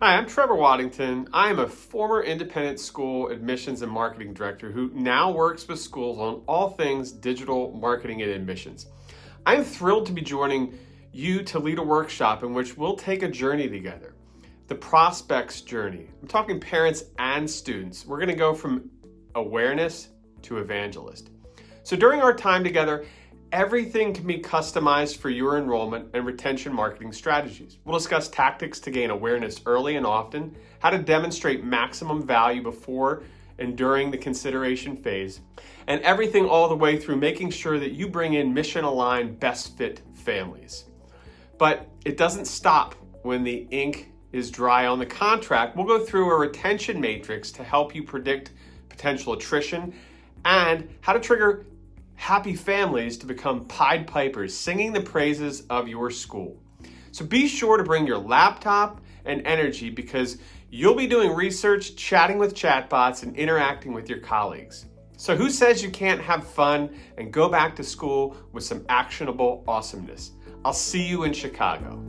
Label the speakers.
Speaker 1: Hi, I'm Trevor Waddington. I am a former independent school admissions and marketing director who now works with schools on all things digital marketing and admissions. I'm thrilled to be joining you to lead a workshop in which we'll take a journey together. The prospects journey. I'm talking parents and students. We're going to go from awareness to evangelist. So during our time together, everything can be customized for your enrollment and retention marketing strategies. We'll discuss tactics to gain awareness early and often, how to demonstrate maximum value before and during the consideration phase, and everything all the way through making sure that you bring in mission-aligned, best-fit families. But it doesn't stop when the ink is dry on the contract. We'll go through a retention matrix to help you predict potential attrition and how to trigger happy families to become Pied Pipers, singing the praises of your school. So be sure to bring your laptop and energy because you'll be doing research, chatting with chatbots, and interacting with your colleagues. So who says you can't have fun and go back to school with some actionable awesomeness? I'll see you in Chicago.